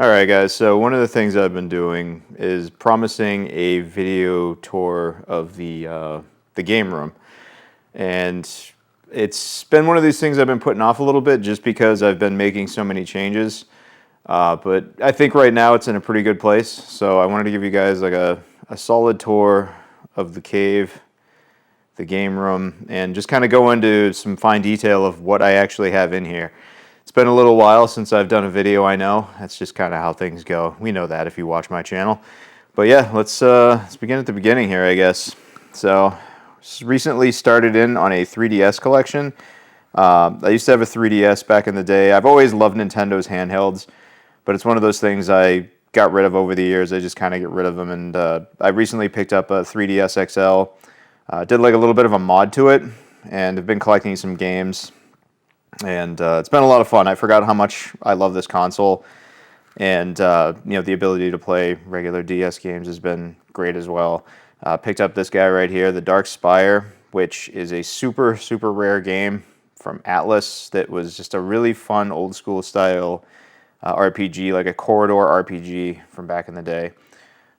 Alright guys, so one of the things I've been doing is promising a video tour of the game room. And it's been one of these things I've been putting off a little bit just because I've been making so many changes. But I think right now it's in a pretty good place, so I wanted to give you guys like a solid tour of the cave, the game room, and just kind of go into some fine detail of what I actually have in here. It's been a little while since I've done a video, I know. That's just kind of how things go. We know that if you watch my channel. But yeah, let's begin at the beginning here, I guess. So, recently started in on a 3DS collection. I used to have a 3DS back in the day. I've always loved Nintendo's handhelds, but it's one of those things I got rid of over the years. I just kind of get rid of them, and I recently picked up a 3DS XL. Did like a little bit of a mod to it, and have been collecting some games. And it's been a lot of fun. I forgot how much I love this console, and you know, the ability to play regular DS games has been great as well. Picked up this guy right here, the Dark Spire, which is a super rare game from Atlas that was just a really fun old school style RPG, like a corridor RPG from back in the day.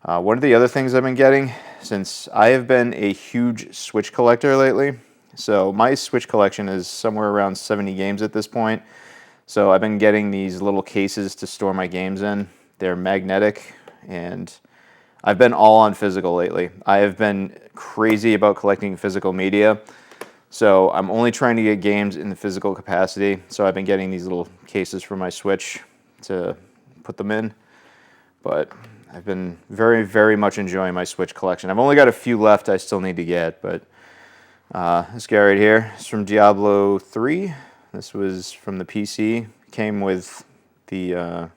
One of the other things I've been getting, since I have been a huge Switch collector lately, so my Switch collection is somewhere around 70 games at this point. So I've been getting these little cases to store my games in. They're magnetic, and I've been all on physical lately. I have been crazy about collecting physical media. So I'm only trying to get games in the physical capacity. So I've been getting these little cases for my Switch to put them in. But I've been very much enjoying my Switch collection. I've only got a few left I still need to get, but this guy right here is from Diablo III. This was from the PC. Came with the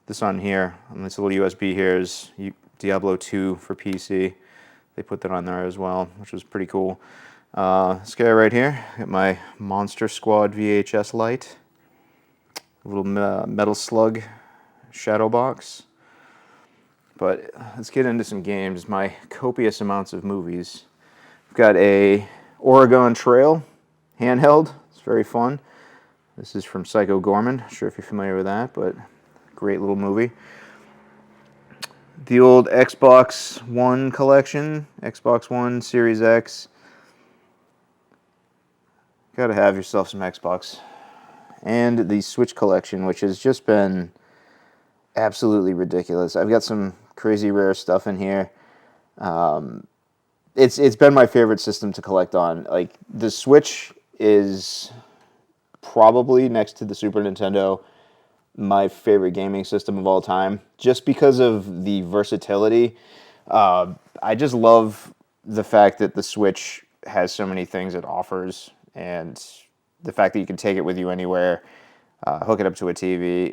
this on here, on this little USB here is Diablo II for PC. They put that on there as well, which was pretty cool. This guy right here, got my Monster Squad VHS light. A little Metal Slug shadow box. But let's get into some games. My copious amounts of movies. Got a Oregon Trail handheld. It's very fun. This is from Psycho Gorman. Not sure if you're familiar with that, but great little movie. The old Xbox One collection, Xbox One Series X. Gotta have yourself some Xbox. And the Switch collection, which has just been absolutely ridiculous. I've got some crazy rare stuff in here. It's been my favorite system to collect on. Like, the Switch is probably, next to the Super Nintendo, my favorite gaming system of all time, just because of the versatility. I just love the fact that the Switch has so many things it offers, and the fact that you can take it with you anywhere, hook it up to a TV.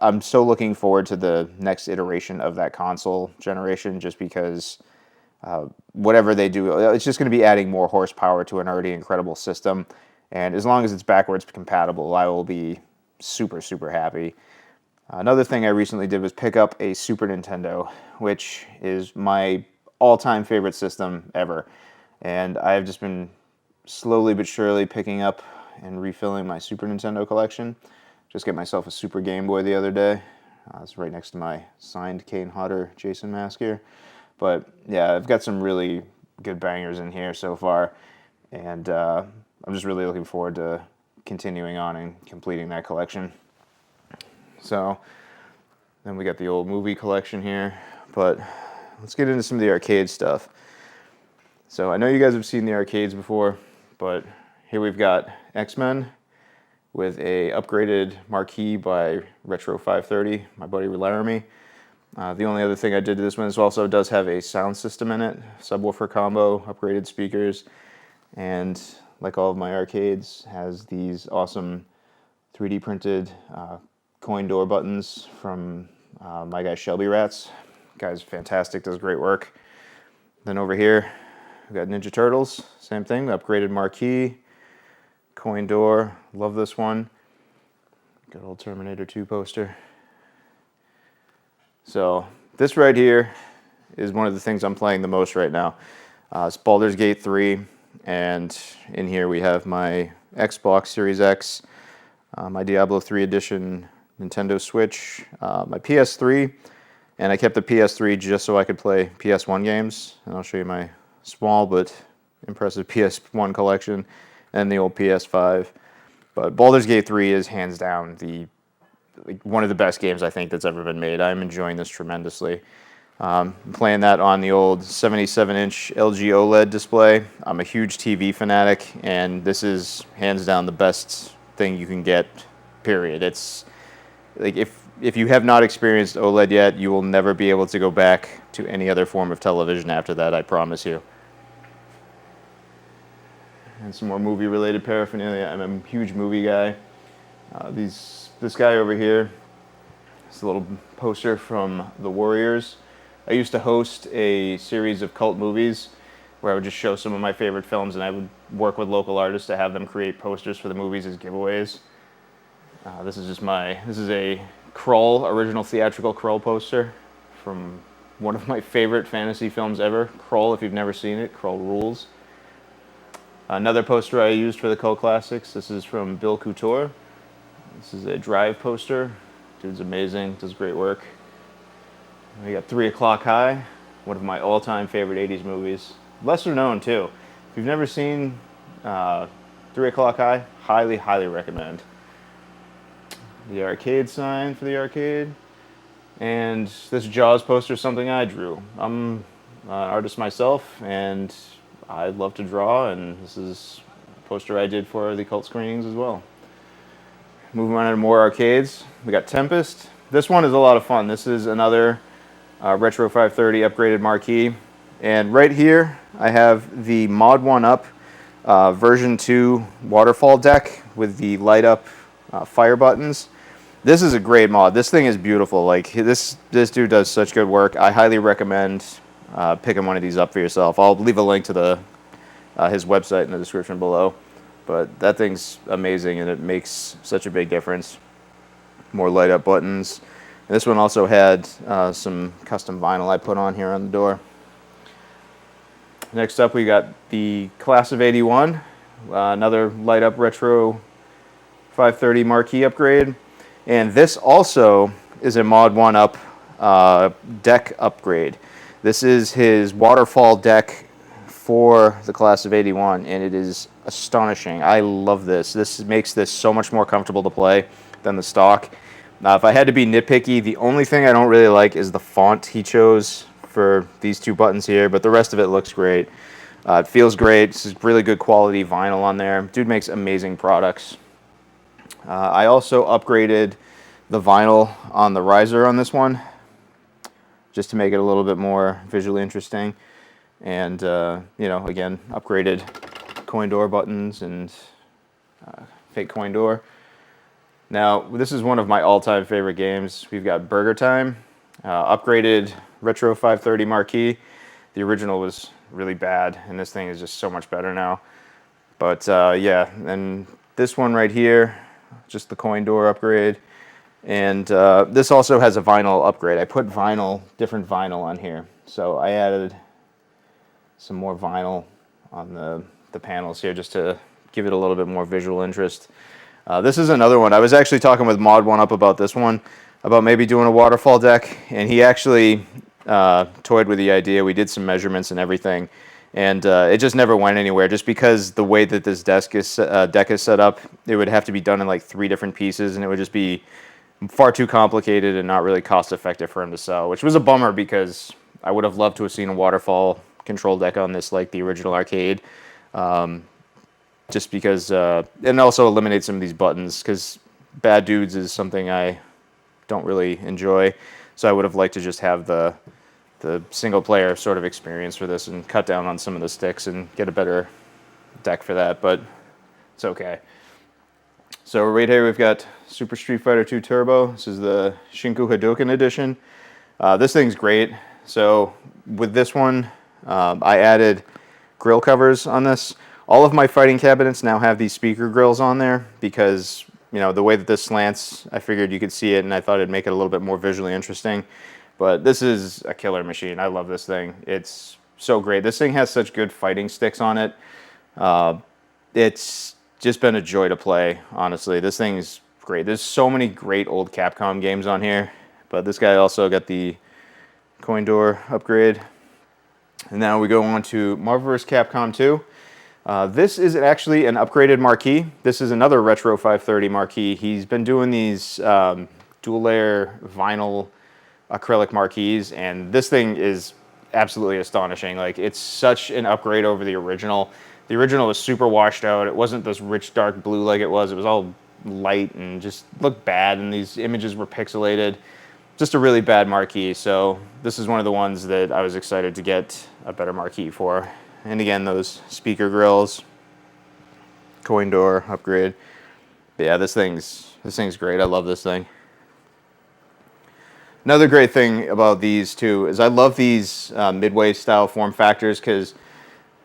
I'm so looking forward to the next iteration of that console generation, just because whatever they do, it's just going to be adding more horsepower to an already incredible system. And as long as it's backwards compatible, I will be super happy. Another thing I recently did was pick up a Super Nintendo, which is my all-time favorite system ever. And I have just been slowly but surely picking up and refilling my Super Nintendo collection. Just got myself a Super Game Boy the other day. It's right next to my signed Kane Hodder Jason mask here. But yeah, I've got some really good bangers in here so far, and I'm just really looking forward to continuing on and completing that collection. So then we got the old movie collection here, but let's get into some of the arcade stuff. So I know you guys have seen the arcades before, but here we've got X-Men with a upgraded Marquee by Retro 530, my buddy Laramie. The only other thing I did to this one is also does have a sound system in it, subwoofer combo, upgraded speakers, and like all of my arcades, has these awesome 3D printed coin door buttons from my guy ShelbyRatz. Guy's fantastic, does great work. Then over here, we've got Ninja Turtles, same thing, the upgraded Marquee, coin door, love this one. Good old Terminator 2 poster. So this right here is one of the things I'm playing the most right now. It's Baldur's Gate 3, and in here we have my Xbox Series X, my Diablo III edition Nintendo Switch, my PS3, and I kept the PS3 just so I could play PS1 games. And I'll show you my small but impressive PS1 collection and the old PS5. But Baldur's Gate 3 is hands down one of the best games I think that's ever been made. I'm enjoying this tremendously. Playing that on the old 77-inch LG OLED display. I'm a huge TV fanatic, and this is hands down the best thing you can get, period. It's like if you have not experienced OLED yet, you will never be able to go back to any other form of television after that, I promise you. And some more movie-related paraphernalia. I'm a huge movie guy. This guy over here, this little poster from The Warriors. I used to host a series of cult movies where I would just show some of my favorite films, and I would work with local artists to have them create posters for the movies as giveaways. This is a Krull, original theatrical Krull poster from one of my favorite fantasy films ever. Krull, if you've never seen it, Krull rules. Another poster I used for the cult classics, this is from Bill Couture. This is a Drive poster. Dude's amazing, does great work. We got 3 O'Clock High, one of my all-time favorite 80s movies. Lesser known, too. If you've never seen 3 O'Clock High, highly, highly recommend. The arcade sign for the arcade. And this Jaws poster is something I drew. I'm an artist myself, and I love to draw, and this is a poster I did for the cult screenings as well. Moving on to more arcades, we got Tempest. This one is a lot of fun. This is another Retro 530 upgraded marquee. And right here, I have the Mod 1-Up version 2 waterfall deck with the light up fire buttons. This is a great mod. This thing is beautiful. Like this dude does such good work. I highly recommend picking one of these up for yourself. I'll leave a link to his website in the description below. But that thing's amazing, and it makes such a big difference. More light up buttons. And this one also had some custom vinyl I put on here on the door. Next up, we got the Class of '81, another light up retro 530 marquee upgrade. And this also is a Mod 1-Up deck upgrade. This is his waterfall deck for the Class of '81, and it is astonishing. I love this. This makes this so much more comfortable to play than the stock. If I had to be nitpicky, the only thing I don't really like is the font he chose for these two buttons here, but the rest of it looks great. It feels great. This is really good quality vinyl on there. Dude makes amazing products. I also upgraded the vinyl on the riser on this one, just to make it a little bit more visually interesting. And, you know, again, upgraded coin door buttons and fake coin door. Now, this is one of my all-time favorite games. We've got Burger Time, upgraded Retro 530 Marquee. The original was really bad, and this thing is just so much better now. But, yeah, and this one right here, just the coin door upgrade. And this also has a vinyl upgrade. I put different vinyl on here. So I added some more vinyl on the panels here just to give it a little bit more visual interest. This is another one. I was actually talking with Mod 1-Up about this one, about maybe doing a waterfall deck, and he actually toyed with the idea. We did some measurements and everything, and it just never went anywhere, just because the way that this deck is set up, it would have to be done in like 3 different pieces, and it would just be far too complicated and not really cost effective for him to sell, which was a bummer because I would have loved to have seen a waterfall control deck on this like the original arcade. Just because, and also eliminate some of these buttons, because Bad Dudes is something I don't really enjoy. So I would have liked to just have the single player sort of experience for this and cut down on some of the sticks and get a better deck for that, but it's okay. So right here we've got Super Street Fighter 2 Turbo. This is the Shinku Hadouken edition. This thing's great. So with this one, I added grill covers on this. All of my fighting cabinets now have these speaker grills on there because, you know, the way that this slants, I figured you could see it, and I thought it'd make it a little bit more visually interesting. But this is a killer machine. I love this thing. It's so great. This thing has such good fighting sticks on it. It's just been a joy to play, honestly. This thing's great. There's so many great old Capcom games on here, but this guy also got the coin door upgrade. And now we go on to Marvel vs. Capcom 2. This is actually an upgraded Marquee. This is another Retro 530 Marquee. He's been doing these dual layer vinyl acrylic marquees, and this thing is absolutely astonishing. Like, it's such an upgrade over the original. The original was super washed out. It wasn't this rich dark blue like it was. It was all light and just looked bad, and these images were pixelated. Just a really bad marquee. So this is one of the ones that I was excited to get a better marquee for. And again, those speaker grills, coin door upgrade. But yeah, this thing's great. I love this thing. Another great thing about these too is I love these Midway style form factors because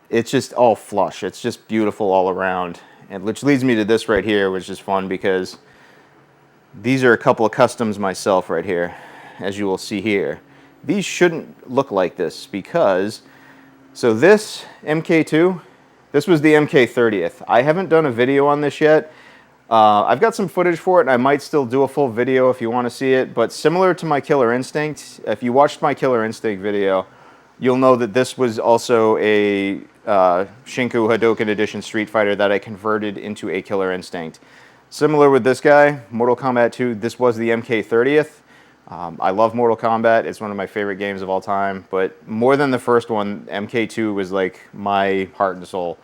it's just all flush. It's just beautiful all around. And which leads me to this right here, which is fun because these are a couple of customs myself right here, as you will see here. These shouldn't look like this because, so this MK2, this was the MK30th. I haven't done a video on this yet. I've got some footage for it, and I might still do a full video if you want to see it, but similar to my Killer Instinct, if you watched my Killer Instinct video, you'll know that this was also a Shinku Hadoken Edition Street Fighter that I converted into a Killer Instinct. Similar with this guy, Mortal Kombat 2, this was the MK30th. I love Mortal Kombat. It's one of my favorite games of all time, but more than the first one, MK2 was like my heart and soul.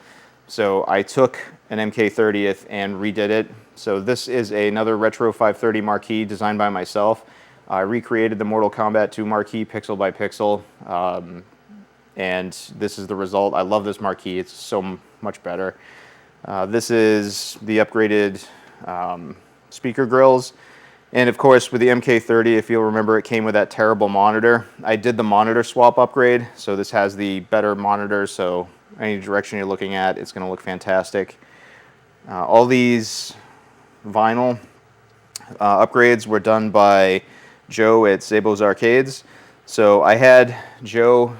So I took an MK30th and redid it. So this is another Retro 530 Marquee designed by myself. I recreated the Mortal Kombat 2 Marquee pixel by pixel, and this is the result. I love this Marquee. It's so much better. This is the upgraded speaker grills. And of course, with the MK30, if you'll remember, it came with that terrible monitor. I did the monitor swap upgrade, so this has the better monitor, so any direction you're looking at, it's going to look fantastic. All these vinyl upgrades were done by Joe at Szabo's Arcades. So I had Joe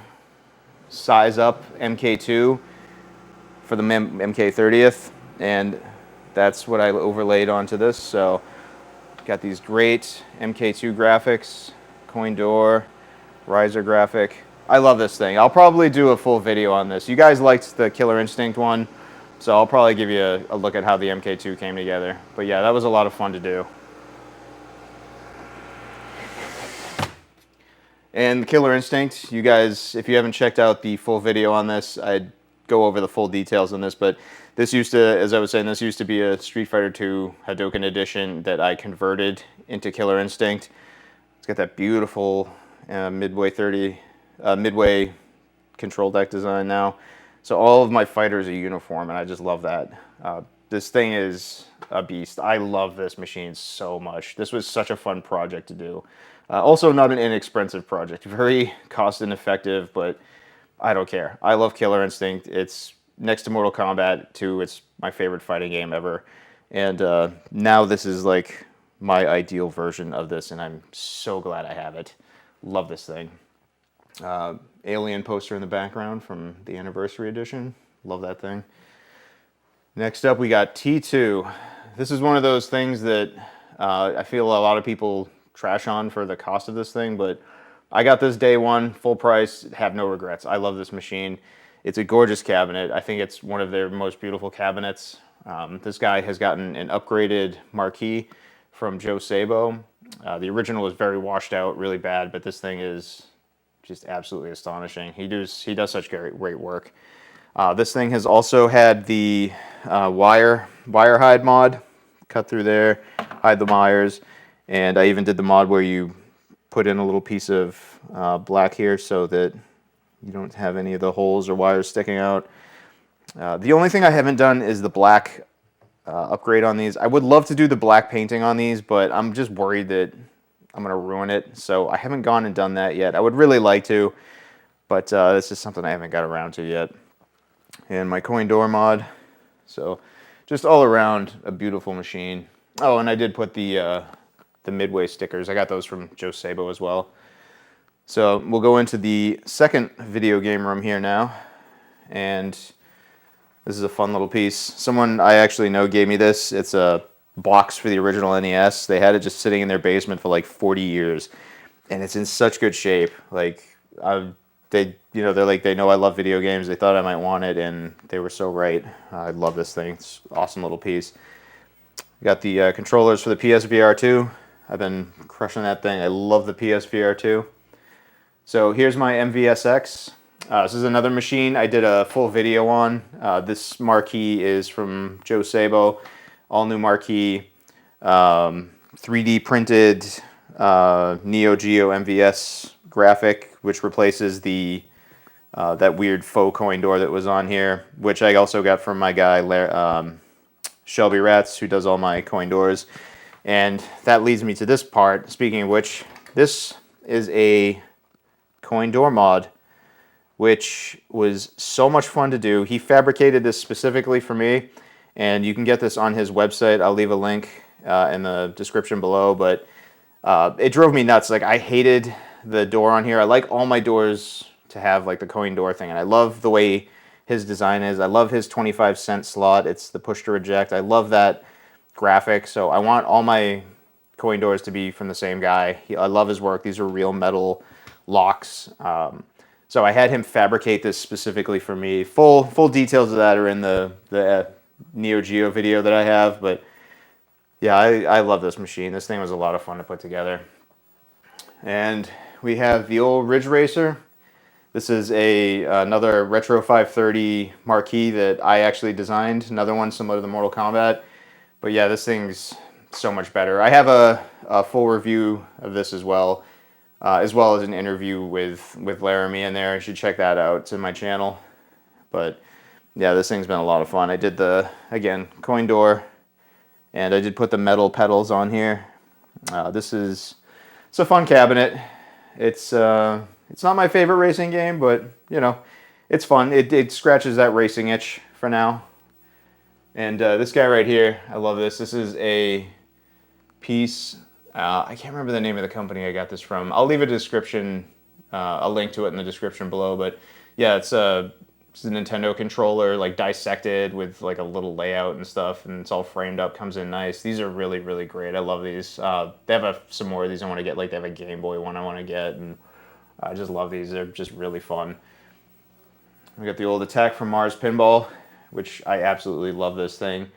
size up MK2 for the MK30th, and that's what I overlaid onto this. So got these great MK2 graphics, coin door, riser graphic. I love this thing. I'll probably do a full video on this. You guys liked the Killer Instinct one, so I'll probably give you a look at how the MK2 came together. But yeah, that was a lot of fun to do. And the Killer Instinct, you guys, if you haven't checked out the full video on this, I'd go over the full details on this, but this used to, as I was saying, this used to be a Street Fighter 2 Hadoken Edition that I converted into Killer Instinct. It's got that beautiful Midway control deck design now. So all of my fighters are uniform, and I just love that. This thing is a beast. I love this machine so much. This was such a fun project to do. Also not an inexpensive project. Very cost ineffective, but I don't care. I love Killer Instinct. It's next to Mortal Kombat 2. It's my favorite fighting game ever. And now this is like my ideal version of this, and I'm so glad I have it. Love this thing. Alien poster in the background from the Anniversary Edition. Love that thing. Next up, we got T2. This is one of those things that I feel a lot of people trash on for the cost of this thing, but I got this day one, full price, have no regrets. I love this machine. It's a gorgeous cabinet. I think it's one of their most beautiful cabinets. This guy has gotten an upgraded Marquee from Joe Szabo. The original was very washed out, really bad, but this thing is just absolutely astonishing. He does such great work. This thing has also had the wire hide mod, cut through there, hide the wires, and I even did the mod where you put in a little piece of black here so that you don't have any of the holes or wires sticking out. The only thing I haven't done is the black upgrade on these. I would love to do the black painting on these, but I'm just worried that I'm going to ruin it. So I haven't gone and done that yet. I would really like to, but this is something I haven't got around to yet. And my coin door mod. So just all around a beautiful machine. Oh, and I did put the Midway stickers. I got those from Joe Szabo as well. So we'll go into the second video game room here now. And this is a fun little piece. Someone I actually know gave me this. It's a box for the original NES. They had it just sitting in their basement for like 40 years, and it's in such good shape. Like, they, you know, they're like, they know I love video games. They thought I might want it, and they were so right. I love this thing. It's an awesome little piece. Got the controllers for the PSVR 2. I've been crushing that thing. I love the PSVR 2. So here's my MVSX. This is another machine I did a full video on. This marquee is from Joe Szabo. All new marquee. 3D printed Neo Geo MVS graphic, which replaces the that weird faux coin door that was on here, which I also got from my guy ShelbyRatz, who does all my coin doors. And that leads me to this part. Speaking of which, this is a coin door mod, which was so much fun to do. He fabricated this specifically for me, and you can get this on his website. I'll leave a link in the description below, but it drove me nuts. Like, I hated the door on here. I like all my doors to have like the coin door thing, and I love the way his design is. I love his 25-cent slot. It's the push to reject. I love that graphic, so I want all my coin doors to be from the same guy. I love his work. These are real metal locks. So I had him fabricate this specifically for me. Full details of that are in the Neo Geo video that I have, but yeah, I love this machine. This thing was a lot of fun to put together. And we have the old Ridge Racer. This is another Retro 530 marquee that I actually designed. Another one similar to the Mortal Kombat. But yeah, this thing's so much better. I have a full review of this as well as an interview with Laramie in there. You should check that out. It's in my channel. But yeah, this thing's been a lot of fun. I did the, again, coin door, and I did put the metal pedals on here. It's a fun cabinet. It's not my favorite racing game, but you know, it's fun. It scratches that racing itch for now. And this guy right here, I love this. This is a piece. I can't remember the name of the company I got this from. I'll leave a description, a link to it in the description below. But yeah, it's a Nintendo controller, like dissected with like a little layout and stuff, and it's all framed up. Comes in nice. These are really, really great. I love these. They have some more of these I want to get. Like they have a Game Boy one I want to get, and I just love these. They're just really fun. We got the old Attack from Mars pinball, which I absolutely love this thing.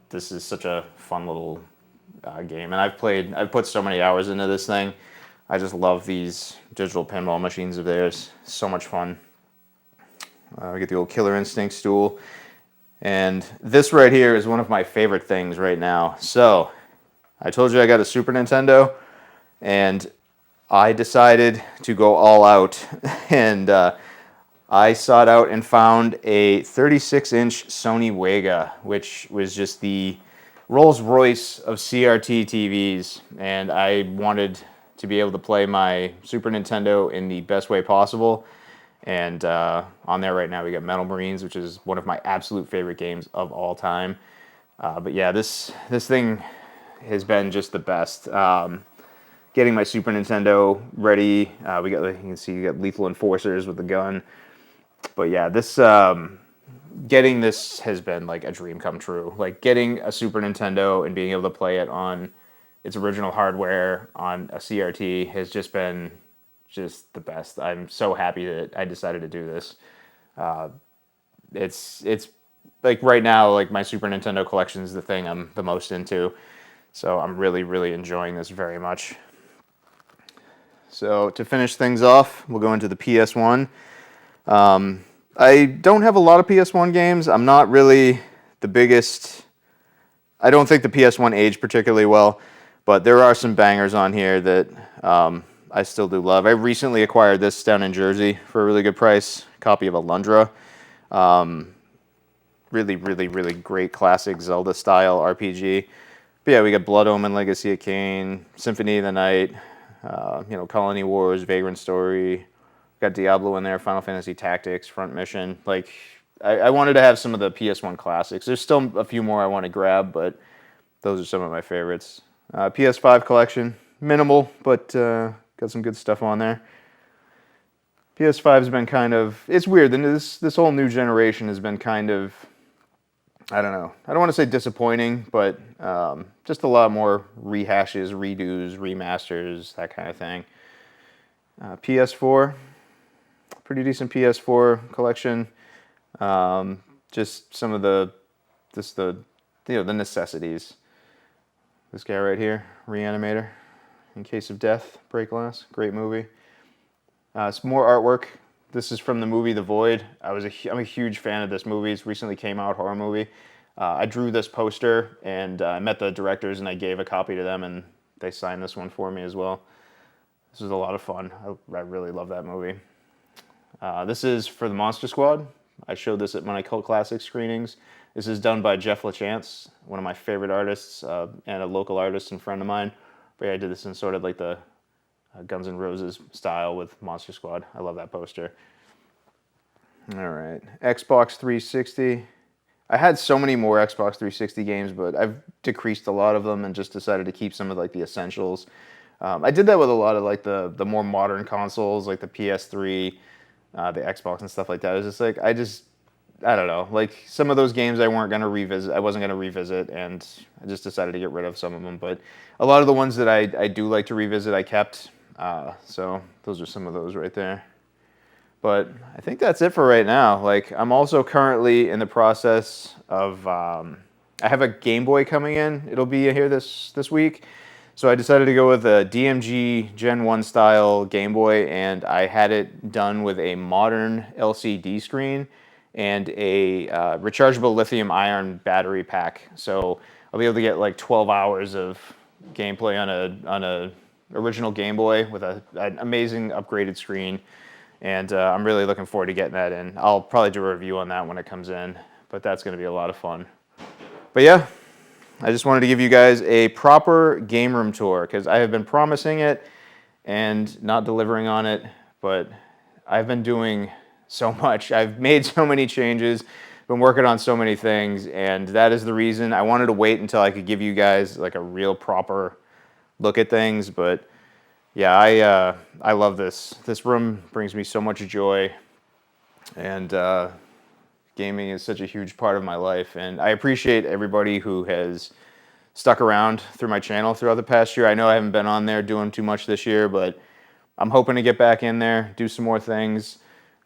This is such a fun little game, and I've put so many hours into this thing. I just love these digital pinball machines of theirs. So much fun. We get the old Killer Instinct stool, and this right here is one of my favorite things right now. So, I told you I got a Super Nintendo, and I decided to go all out, and I sought out and found a 36-inch Sony Wega, which was just the Rolls Royce of CRT TVs, and I wanted to be able to play my Super Nintendo in the best way possible. And on there right now we got Metal Marines, which is one of my absolute favorite games of all time. But yeah, this thing has been just the best. Getting my Super Nintendo ready, you can see you got Lethal Enforcers with the gun. But yeah, getting this has been like a dream come true. Like getting a Super Nintendo and being able to play it on its original hardware on a CRT has just been just the best. I'm so happy that I decided to do this. It's like right now, like my Super Nintendo collection is the thing I'm the most into. So I'm really, really enjoying this very much. So to finish things off, we'll go into the PS1. I don't have a lot of PS1 games. I'm not really the biggest. I don't think the PS1 aged particularly well, but there are some bangers on here that I still do love. I recently acquired this down in Jersey for a really good price. A copy of Alundra. Really, really, really great classic Zelda-style RPG. But yeah, we got Blood Omen, Legacy of Kain, Symphony of the Night, Colony Wars, Vagrant Story. Got Diablo in there, Final Fantasy Tactics, Front Mission. Like, I wanted to have some of the PS1 classics. There's still a few more I want to grab, but those are some of my favorites. PS5 collection, minimal, but got some good stuff on there. PS5's been kind of, it's weird. This whole new generation has been kind of I don't know. I don't want to say disappointing, but just a lot more rehashes, redos, remasters, that kind of thing. PS4, pretty decent PS4 collection. Just some of the the necessities. This guy right here, Reanimator, In Case of Death, Break Glass, great movie. It's more artwork. This is from the movie The Void. I'm a huge fan of this movie. It's recently came out, horror movie. I drew this poster and I met the directors and I gave a copy to them and they signed this one for me as well. This was a lot of fun. I really love that movie. This is for the Monster Squad. I showed this at my Cult Classic screenings. This is done by Jeff LaChance, one of my favorite artists and a local artist and friend of mine. But yeah, I did this in sort of like the Guns N' Roses style with Monster Squad. I love that poster. All right, Xbox 360. I had so many more Xbox 360 games, but I've decreased a lot of them and just decided to keep some of like the essentials. I did that with a lot of like the more modern consoles, like the PS3, the Xbox and stuff like that. It was just like I don't know, like some of those games I wasn't gonna revisit, and I just decided to get rid of some of them. But a lot of the ones that I do like to revisit, I kept. So those are some of those right there. But I think that's it for right now. Like, I'm also currently in the process of, I have a Game Boy coming in. It'll be here this week. So I decided to go with a DMG Gen 1 style Game Boy, and I had it done with a modern LCD screen and a rechargeable lithium ion battery pack. So I'll be able to get like 12 hours of gameplay on a original Game Boy with an amazing upgraded screen. And I'm really looking forward to getting that in. I'll probably do a review on that when it comes in, but that's going to be a lot of fun. But yeah, I just wanted to give you guys a proper game room tour because I have been promising it and not delivering on it, but I've been doing so much. I've made so many changes, been working on so many things, and that is the reason I wanted to wait until I could give you guys like a real proper look at things. But yeah, I love this. This room brings me so much joy, and gaming is such a huge part of my life. And I appreciate everybody who has stuck around through my channel throughout the past year. I know I haven't been on there doing too much this year, but I'm hoping to get back in there, do some more things.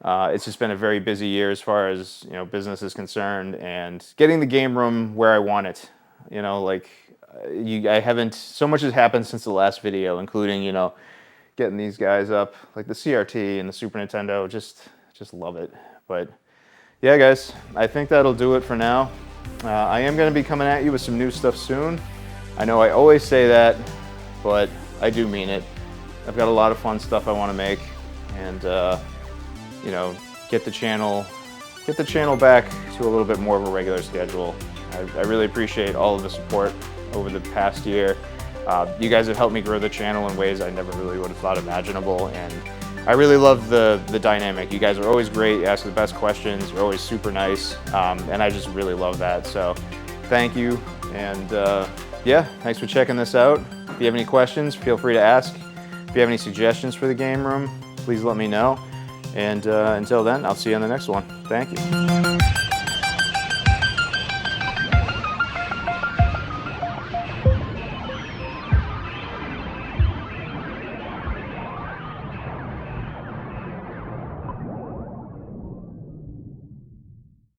It's just been a very busy year as far as business is concerned, and getting the game room where I want it. Like. I haven't, so much has happened since the last video, including, getting these guys up, like the CRT and the Super Nintendo, just love it. But yeah, guys, I think that'll do it for now. I am going to be coming at you with some new stuff soon. I know I always say that, but I do mean it. I've got a lot of fun stuff I want to make, and, get the channel back to a little bit more of a regular schedule. I really appreciate all of the support over the past year. You guys have helped me grow the channel in ways I never really would have thought imaginable, and I really love the dynamic. You guys are always great, you ask the best questions, you're always super nice, and I just really love that. So thank you, and yeah, thanks for checking this out. If you have any questions, feel free to ask. If you have any suggestions for the game room, please let me know. And until then, I'll see you on the next one. Thank you.